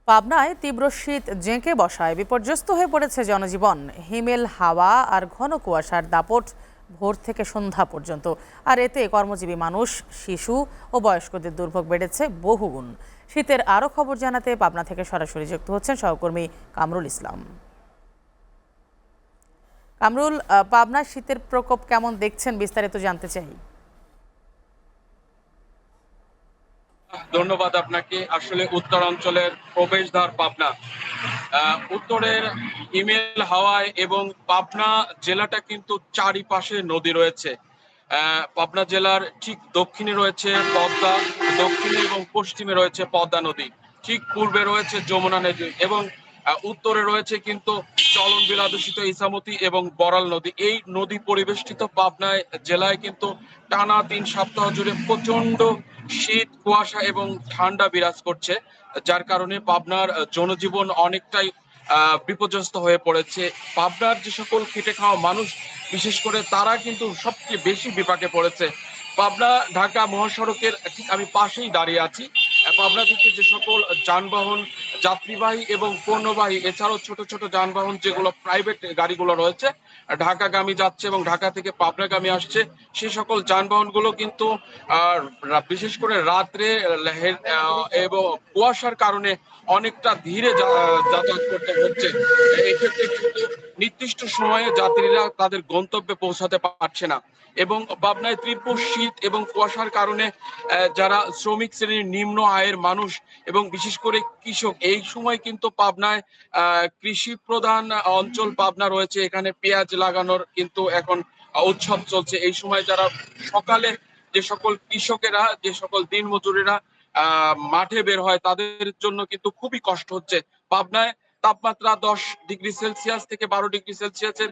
পাবনায় তীব্র শীত জেঁকে বসায় বিপর্যস্ত হয়ে পড়েছে জনজীবন। হিমেল হাওয়া আর ঘন কুয়াশার দাপট ভোর থেকে সন্ধ্যা পর্যন্ত। আর এতে কর্মজীবী মানুষ, শিশু ও বয়স্কদের দুর্ভোগ বেড়েছে বহুগুণ। শীতের আরও খবর জানাতে পাবনা থেকে সরাসরি যুক্ত হচ্ছেন সহকর্মী কামরুল ইসলাম। কামরুল, পাবনার শীতের প্রকোপ কেমন দেখছেন, বিস্তারিত জানতে চাই। ধন্যবাদ আপনাকে। আসলে উত্তরাঞ্চলের প্রবেশদ্বার পাবনা। উত্তরের হিমেল হাওয়ায় এবং পাবনা জেলাটা কিন্তু চারিপাশে নদী রয়েছে। পাবনা জেলার ঠিক দক্ষিণে রয়েছে পদ্মা, দক্ষিণে এবং পশ্চিমে রয়েছে পদ্মা নদী, ঠিক পূর্বে রয়েছে যমুনা নদী এবং উত্তরে রয়েছে কিন্তু চলন বিলাদূষিত ইছামতি এবং বড়াল নদী। এই নদী পরিবেষ্টিত পাবনায় জেলায় কিন্তু টানা 3 সপ্তাহ জুড়ে প্রচন্ড শীত, কুয়াশা এবং ঠান্ডা বিরাজ করছে, যার কারণে পাবনার জনজীবন অনেকটাই বিপর্যস্ত হয়ে পড়েছে। পাবনার যে সকল খেটে খাওয়া মানুষ বিশেষ করে তারা কিন্তু সবচেয়ে বেশি বিপাকে পড়েছে। পাবনা ঢাকা মহাসড়কের ঠিক আমি পাশেই দাঁড়িয়ে আছি। পাবনা থেকে যে সকল যানবাহন যাত্রীবাহী এবং পণ্যবাহী এছাড়াও ছোট ছোট যানবাহন যেগুলো প্রাইভেট গাড়িগুলো রয়েছে ঢাকাগামী যাচ্ছে এবং ঢাকা থেকে পাবনাগামী আসছে, সেই সকল যানবাহনগুলো কিন্তু বিশেষ করে রাত্রে এবং কুয়াশার কারণে অনেকটা ধীরে যাতায়াত করতে হচ্ছে। এক্ষেত্রে কিন্তু নির্দিষ্ট সময়ে যাত্রীরা তাদের গন্তব্যে পৌঁছাতে পারছে না এবং পাবনায় তীব্র শীত এবং কুয়াশার কারণে যারা শ্রমিক শ্রেণীর নিম্ন আয়ের মানুষ এবং বিশেষ করে কৃষক, এই সময় কিন্তু পাবনায় কৃষি প্রধান অঞ্চল পাবনা রয়েছে, এখানে পেঁয়াজ লাগানোর কিন্তু এখন উৎসব চলছে। এই সময় যারা সকালে যে সকল কৃষকেরা, যে সকল দিনমজুরেরা মাঠে বের হয় তাদের জন্য কিন্তু খুবই কষ্ট হচ্ছে। পাবনায় তাপমাত্রা 10 ডিগ্রি সেলসিয়াস থেকে 12 ডিগ্রি সেলসিয়াসের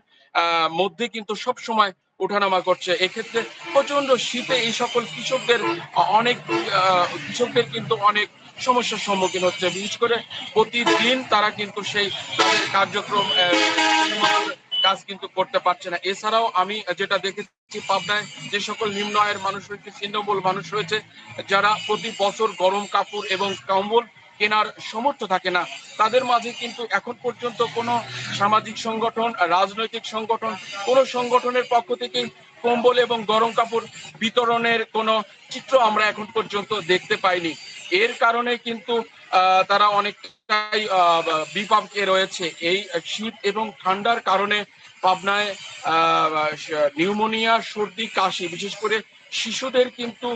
মধ্যে কিন্তু সব সময় ওঠানামা করছে। এক্ষেত্রে প্রচন্ড শীতে এই সকল কৃষকদের কিন্তু অনেক সমস্যার সম্মুখীন হচ্ছে। বিশেষ করে প্রতিদিন তারা কিন্তু সেই তাদের কার্যক্রম কাজ কিন্তু করতে পারছে না। এছাড়াও আমি যেটা দেখেছি পাবনায় যে সকল নিম্ন আয়ের মানুষ রয়েছে, ছিন্নমূল মানুষ রয়েছে, যারা প্রতি বছর গরম কাপড় এবং কম্বল কেনার সামর্থ্য থাকে না, তাদের মাঝে কিন্তু এখন পর্যন্ত কোনো সামাজিক সংগঠন, রাজনৈতিক সংগঠন, কোনো সংগঠনের পক্ষ থেকে কম্বল এবং গরম কাপড় বিতরণের কোনো চিত্র আমরা এখন পর্যন্ত দেখতে পাইনি। এর কারণে কিন্তু তারা অনেকটাই বিপাকে রয়েছে। এই শীত এবং ঠান্ডার কারণে পাবনায় নিউমোনিয়া, সর্দি, কাশি, বিশেষ করে শিশুদের কিন্তু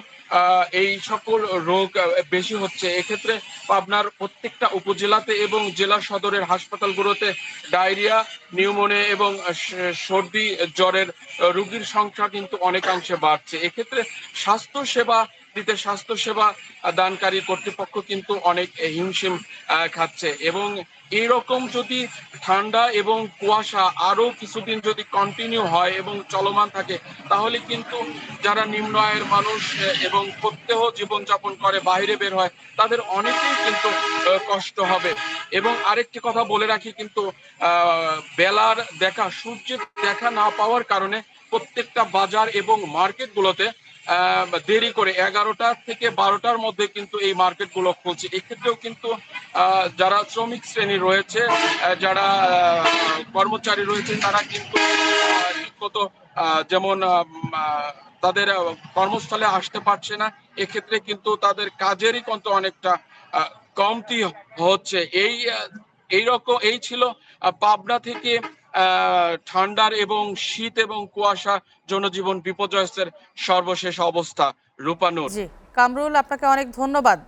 এই সকল রোগ বেশি হচ্ছে। এক্ষেত্রে পাবনার প্রত্যেকটা উপজেলাতে এবং জেলা সদরের হাসপাতালগুলোতে ডায়রিয়া, নিউমোনিয়া এবং সর্দি জ্বরের রোগীর সংখ্যা কিন্তু অনেকাংশে বাড়ছে। এক্ষেত্রে স্বাস্থ্যসেবা দানকারী কর্তৃপক্ষ কিন্তু অনেক হিমশিম খাচ্ছে এবং এইরকম যদি ঠান্ডা এবং কুয়াশা আরো কিছুদিন যদি কন্টিনিউ হয় এবং চলমান থাকে, তাহলে কিন্তু যারা নিম্ন আয়ের মানুষ এবং প্রত্যহ জীবনযাপন করে বাইরে বের হয় তাদের অনেকেই কিন্তু কষ্ট হবে। এবং আরেকটি কথা বলে রাখি, কিন্তু সূর্যের দেখা না পাওয়ার কারণে প্রত্যেকটা বাজার এবং মার্কেটগুলোতে দেরি করে 11টা থেকে 12টার মধ্যে কিন্তু এই মার্কেটগুলো খুলছে। এক্ষেত্রেও কিন্তু যারা শ্রমিক শ্রেণী রয়েছে, যারা কর্মচারী রয়েছে, তারা কিন্তু ঠিকমত যেমন তাদের কর্মস্থলে আসতে পারছে না। এক্ষেত্রে কিন্তু তাদের কাজেরই কিন্তু অনেকটা কমতি হচ্ছে। এই ছিল পাবনা থেকে ঠান্ডার এবং শীত এবং কুয়াশা জনজীবন বিপর্যয়ের সর্বশেষ অবস্থা। রূপানুর। জি, কামরুল, আপনাকে অনেক ধন্যবাদ।